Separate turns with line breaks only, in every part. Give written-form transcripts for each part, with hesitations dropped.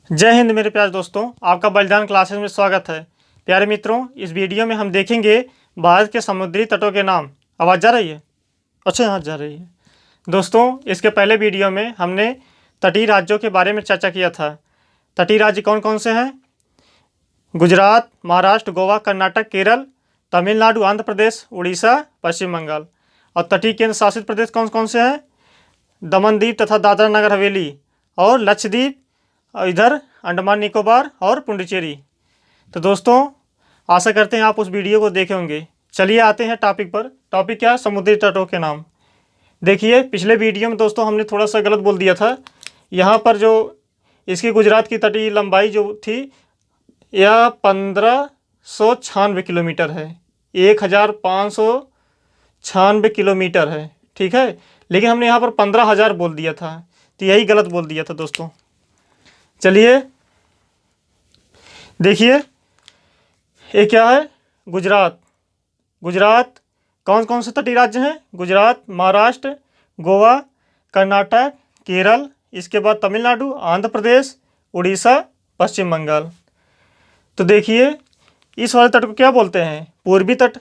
जय हिंद मेरे प्यारे दोस्तों, आपका बलिदान क्लासेस में स्वागत है। प्यारे मित्रों, इस वीडियो में हम देखेंगे भारत के समुद्री तटों के नाम। आवाज़ जा रही है? अच्छा, यहाँ जा रही है। दोस्तों, इसके पहले वीडियो में हमने तटीय राज्यों के बारे में चर्चा किया था। तटीय राज्य कौन कौन से हैं? गुजरात, महाराष्ट्र, गोवा, कर्नाटक, केरल, तमिलनाडु, आंध्र प्रदेश, उड़ीसा, पश्चिम बंगाल। और तटीय केंद्र शासित प्रदेश कौन कौन से हैं? दमन द्वीप तथा दादरा नगर हवेली और लक्षद्वीप, इधर अंडमान निकोबार और पुडुचेरी। तो दोस्तों, आशा करते हैं आप उस वीडियो को देखे होंगे। चलिए आते हैं टॉपिक पर। टॉपिक क्या है? समुद्री तटों के नाम। देखिए, पिछले वीडियो में दोस्तों हमने थोड़ा सा गलत बोल दिया था। यहाँ पर जो इसकी गुजरात की तटीय लंबाई जो थी यह 1596 किलोमीटर है। 1596 किलोमीटर है, ठीक है। लेकिन हमने यहाँ पर 15,000 बोल दिया था, तो यही गलत बोल दिया था दोस्तों। चलिए देखिए, ये क्या है? गुजरात। गुजरात कौन कौन से तटीय राज्य हैं? गुजरात, महाराष्ट्र, गोवा, कर्नाटक, केरल, इसके बाद तमिलनाडु, आंध्र प्रदेश, उड़ीसा, पश्चिम बंगाल। तो देखिए, इस वाले तट को क्या बोलते हैं? पूर्वी तट।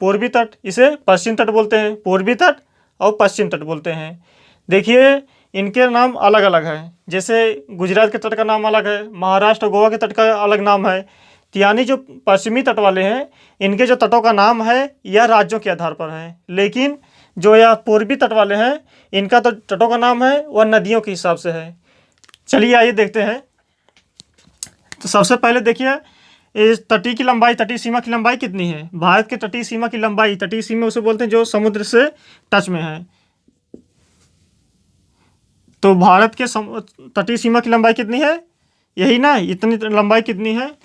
पूर्वी तट, इसे पश्चिम तट बोलते हैं। पूर्वी तट और पश्चिम तट बोलते हैं। देखिए, इनके नाम अलग अलग हैं। जैसे गुजरात के तट का नाम अलग है, महाराष्ट्र और गोवा के तट का अलग नाम है। तो यानी जो पश्चिमी तट वाले हैं, इनके जो तटों का नाम है यह राज्यों के आधार पर है। लेकिन जो यह पूर्वी तट वाले हैं, इनका तो तटों का नाम है वह नदियों के हिसाब से है। चलिए आइए देखते हैं। तो सबसे पहले देखिए, इस तटीय की लंबाई, तटीय सीमा की लंबाई कितनी है? भारत के तटीय सीमा की लंबाई, तटीय सीमा उसे बोलते हैं जो समुद्र से टच में है। तो भारत के तटीय सीमा की लंबाई कितनी है? यही ना, इतनी लंबाई कितनी है?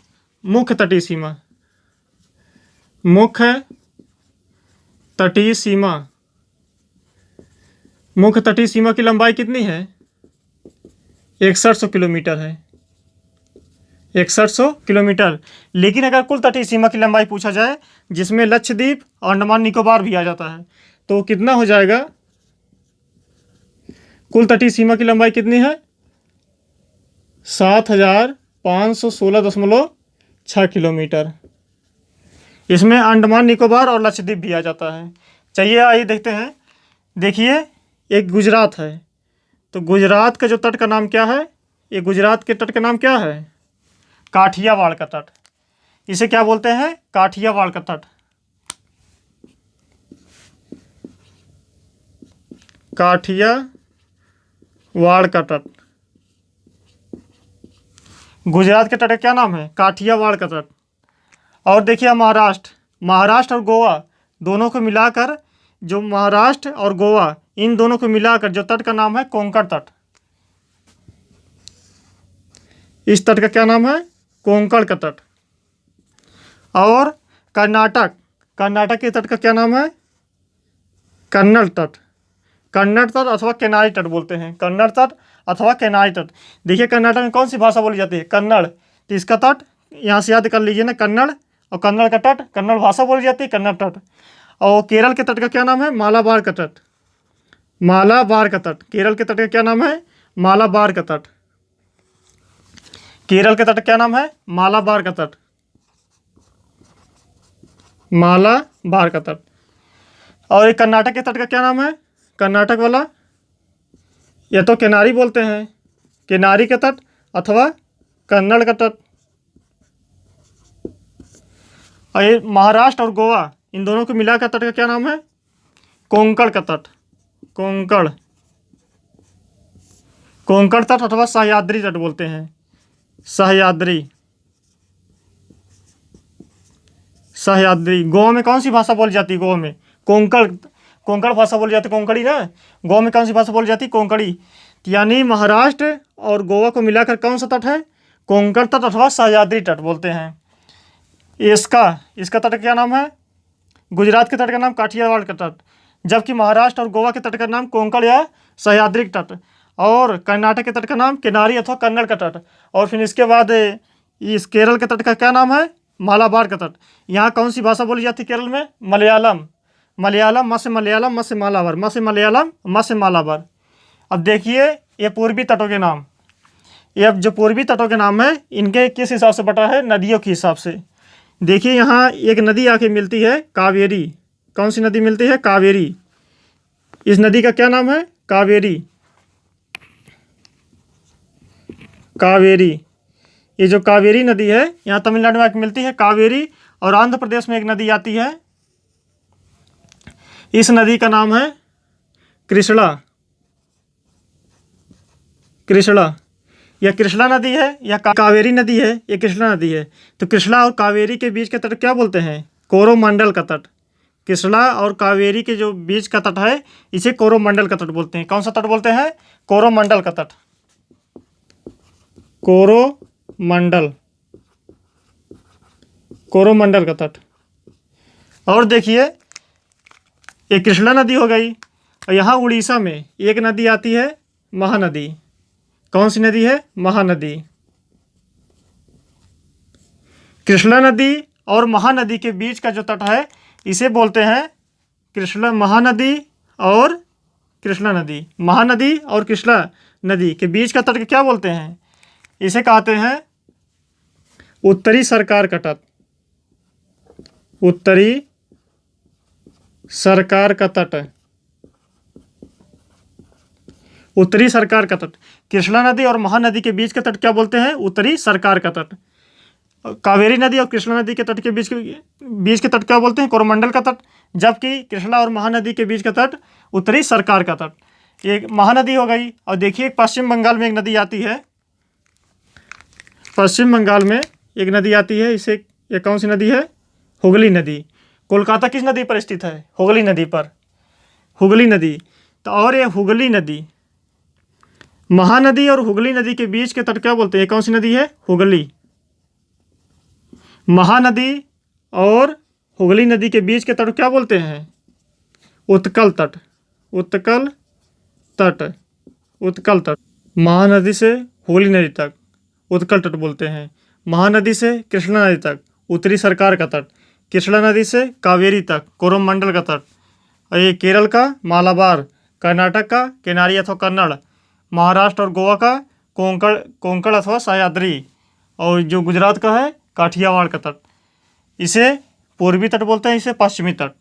मुख्य तटीय सीमा, मुख्य तटीय सीमा, मुख्य तटीय सीमा की लंबाई कितनी है? 6100 किलोमीटर है। 6100 किलोमीटर। लेकिन अगर कुल तटीय सीमा की लंबाई पूछा जाए, जिसमें लक्षद्वीप और अंडमान निकोबार भी आ जाता है, तो कितना हो जाएगा? कुल तटीय सीमा की लंबाई कितनी है? 7516.6 किलोमीटर। इसमें अंडमान निकोबार और लक्षद्वीप भी आ जाता है। चलिए आइए देखते हैं। देखिए, एक गुजरात है। तो गुजरात का जो तट का नाम क्या है? ये गुजरात के तट का नाम क्या है? काठियावाड़ का तट। इसे क्या बोलते हैं? काठियावाड़ का तट। काठियावाड़ का तट। गुजरात के तट का क्या नाम है? काठियावाड़ का तट। और देखिए महाराष्ट्र, महाराष्ट्र और गोवा दोनों को मिलाकर, जो महाराष्ट्र और गोवा इन दोनों को मिलाकर जो तट का नाम है कोंकण तट। इस तट का क्या नाम है? कोंकण का तट। और कर्नाटक, कर्नाटक के तट का क्या नाम है? कन्नड़ तट। कन्नड़ तट अथवा केनारी तट बोलते हैं। कन्नड़ तट अथवा केनारी तट। देखिए, कर्नाटक में कौन सी भाषा बोली जाती है? कन्नड़। तो इसका तट यहाँ से याद कर लीजिए ना, कन्नड़। और कन्नड़ का तट, कन्नड़ भाषा बोली जाती है, कन्नड़ तट। और केरल के तट का क्या नाम है? मालाबार का तट। मालाबार का तट। केरल के तट का क्या नाम है? मालाबार का तट। केरल के तट क्या नाम है? मालाबार का तट। मालाबार का तट। और एक कर्नाटक के तट का क्या नाम है? कर्नाटक वाला, या तो केनारी बोलते हैं, केनारी का तट, अथवा कन्नड़ का तट। और ये महाराष्ट्र और गोवा इन दोनों को मिलाकर तट का क्या नाम है? कोंकण का तट। कोंकण, कोंकण तट अथवा सह्याद्री तट बोलते हैं। सह्याद्री, सह्याद्री। गोवा में कौन सी भाषा बोली जाती है? गोवा में कोंकण, कोंकण भाषा बोली जाती है, कोंकणी ना। गोवा में कौन सी भाषा बोली जाती है? कोंकणी। यानी महाराष्ट्र और गोवा को मिलाकर कौन सा तट है? कोंकण तट अथवा सह्याद्री तट बोलते हैं। इसका तट क्या नाम है? गुजरात के तट का नाम काठियावाड़ का तट, जबकि महाराष्ट्र और गोवा के तट का नाम कोंकण या सह्याद्री तट, और कर्नाटक के तट का नाम केनारी अथवा कन्नड़ का तट। और फिर इसके बाद इस केरल के तट का क्या नाम है? मालाबार का तट। यहाँ कौन सी भाषा बोली जाती है केरल में? मलयालम। मलयालम, म से मलयालम, म से मलाबार, म से मलयालम, म से मालाबार। अब देखिए, ये पूर्वी तटों के नाम। ये अब जो पूर्वी तटों के नाम है इनके किस हिसाब से बटा है, नदियों के हिसाब से। देखिए यहाँ एक नदी आके मिलती है कावेरी। कौन सी नदी मिलती है, कावेरी। इस नदी का क्या नाम है, कावेरी। कावेरी, ये जो कावेरी नदी है यहाँ तमिलनाडु में आके मिलती है कावेरी, और आंध्र प्रदेश में एक नदी आती है, इस नदी का नाम है कृष्णा। कृष्णा, यह कृष्णा नदी है या कावेरी नदी है, ये कृष्णा नदी है। तो कृष्णा और कावेरी के बीच का तट क्या बोलते हैं, कोरोमंडल का तट। कृष्णा और कावेरी के जो बीच का तट है इसे कोरोमंडल का तट बोलते हैं। कौन सा तट बोलते हैं, कोरोमंडल का तट। कोरोमंडल, कोरोमंडल का तट। और देखिए ये कृष्णा नदी हो गई, और यहाँ उड़ीसा में एक नदी आती है महानदी। कौन सी नदी है, महानदी। कृष्णा नदी और महानदी के बीच का जो तट है इसे बोलते हैं कृष्णा, महानदी और कृष्णा नदी। महानदी और कृष्णा नदी के बीच का तट क्या बोलते हैं, इसे कहते हैं उत्तरी सरकार का तट। उत्तरी सरकार का तट, उत्तरी सरकार का तट। कृष्णा नदी और महानदी के बीच का तट क्या बोलते हैं, उत्तरी सरकार का तट। कावेरी नदी और कृष्णा नदी के तट के बीच के तट क्या बोलते हैं, कोरोमंडल का तट। जबकि कृष्णा और महानदी के बीच का तट उत्तरी सरकार का तट। एक महानदी हो गई। और देखिए पश्चिम बंगाल में एक नदी आती है, पश्चिम बंगाल में एक नदी आती है, इसे ये कौन सी नदी है, हुगली नदी। कोलकाता किस नदी पर स्थित है, हुगली नदी पर, हुगली नदी। तो और ये हुगली नदी, महानदी और हुगली नदी के बीच के तट क्या बोलते हैं, कौन सी नदी है, हुगली। महानदी और हुगली नदी के बीच के तट क्या बोलते हैं, उत्कल तट। उत्कल तट, उत्कल तट। महानदी से हुगली नदी तक उत्कल तट बोलते हैं। महानदी से कृष्णा नदी तक उत्तरी सरकार का तट। कृष्णा नदी से कावेरी तक कोरोमंडल का तट। और ये केरल का मालाबार, कर्नाटक का केनारी अथवा कन्नड़, महाराष्ट्र और गोवा का कोंकण, कोंकण अथवा सह्याद्री, और जो गुजरात का है काठियावाड़ का तट। इसे पूर्वी तट बोलते हैं, इसे पश्चिमी तट।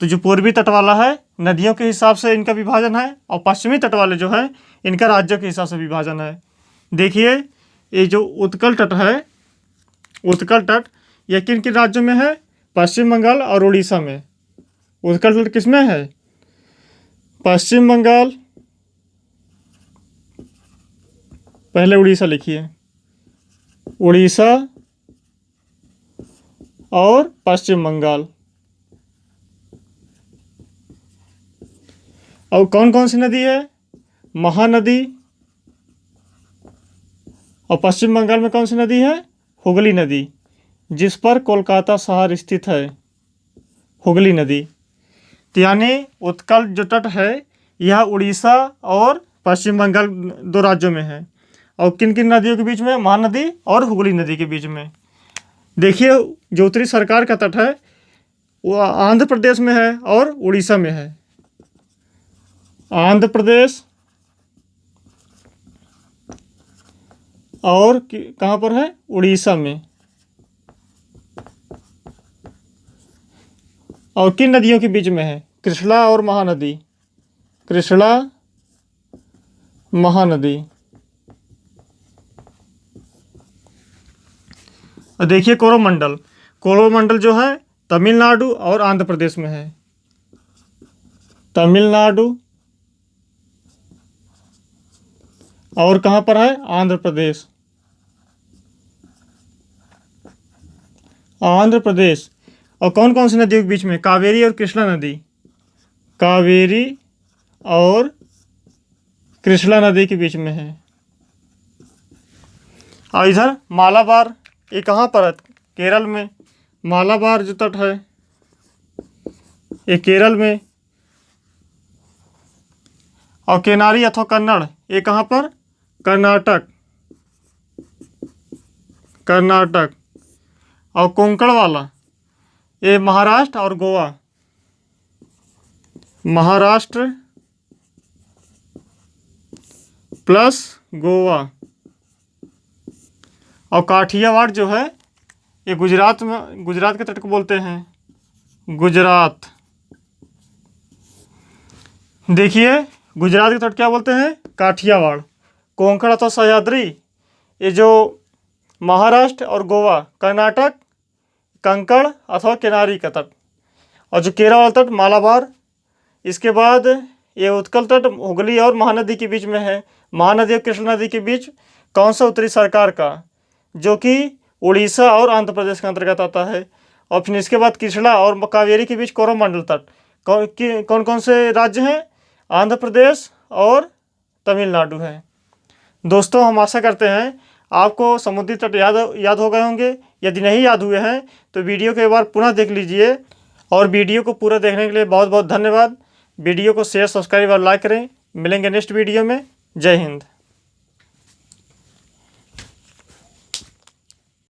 तो जो पूर्वी तट वाला है नदियों के हिसाब से इनका विभाजन है, और पश्चिमी तट वाले जो है इनका राज्यों के हिसाब से विभाजन है। देखिए ये जो उत्कल तट है, उत्कल तट यह किन किन राज्यों में है, पश्चिम बंगाल और उड़ीसा में। उत्कल तट किसमें है, पश्चिम बंगाल, पहले उड़ीसा लिखिए, उड़ीसा और पश्चिम बंगाल। और कौन कौन सी नदी है, महानदी। और पश्चिम बंगाल में कौन सी नदी है, हुगली नदी, जिस पर कोलकाता शहर स्थित है, हुगली नदी। तो यानी उत्कल जो तट है यह उड़ीसा और पश्चिम बंगाल दो राज्यों में है। और किन किन नदियों के बीच में, महानदी और हुगली नदी के बीच में। देखिए जो उत्तरी सरकार का तट है वो आंध्र प्रदेश में है और उड़ीसा में है। आंध्र प्रदेश और कहाँ पर है, उड़ीसा में। और किन नदियों के बीच में है, कृष्णा और महानदी, कृष्णा महानदी। और देखिए कोरोमंडल, कोरोमंडल जो है तमिलनाडु और आंध्र प्रदेश में है। तमिलनाडु और कहाँ पर है, आंध्र प्रदेश, आंध्र प्रदेश। और कौन कौन सी नदियों के बीच में, कावेरी और कृष्णा नदी, कावेरी और कृष्णा नदी के बीच में है। और इधर मालाबार, ये कहाँ पर है, केरल में। मालाबार जो तट है ये केरल में। और केनारी अथवा कन्नड़ ये कहाँ पर, कर्नाटक, कर्नाटक। और कोंकण वाला ये महाराष्ट्र और गोवा, महाराष्ट्र प्लस गोवा। और काठियावाड़ जो है ये गुजरात के तट को बोलते हैं गुजरात। देखिए गुजरात के तट क्या बोलते हैं, काठियावाड़। कोंकण अथवा सह्याद्री ये जो महाराष्ट्र और गोवा, कर्नाटक कंकड़ अथवा किनारी का तट। और जो केरल वाला तट मालाबार। इसके बाद ये उत्कल तट हुगली और महानदी के बीच में है। महानदी और कृष्ण नदी के बीच कौन सा उत्तरी सरकार का, जो कि उड़ीसा और आंध्र प्रदेश के अंतर्गत आता है। और फिर इसके बाद कृष्णा और कावेरी के बीच कोरोमंडल तट। कौन कौन से राज्य हैं, आंध्र प्रदेश और तमिलनाडु है। दोस्तों हम आशा करते हैं आपको समुद्री तट याद हो गए होंगे। यदि नहीं याद हुए हैं तो वीडियो को एक बार पुनः देख लीजिए। और वीडियो को पूरा देखने के लिए बहुत बहुत धन्यवाद। वीडियो को शेयर, सब्सक्राइब और लाइक करें। मिलेंगे नेक्स्ट वीडियो में। जय हिंद।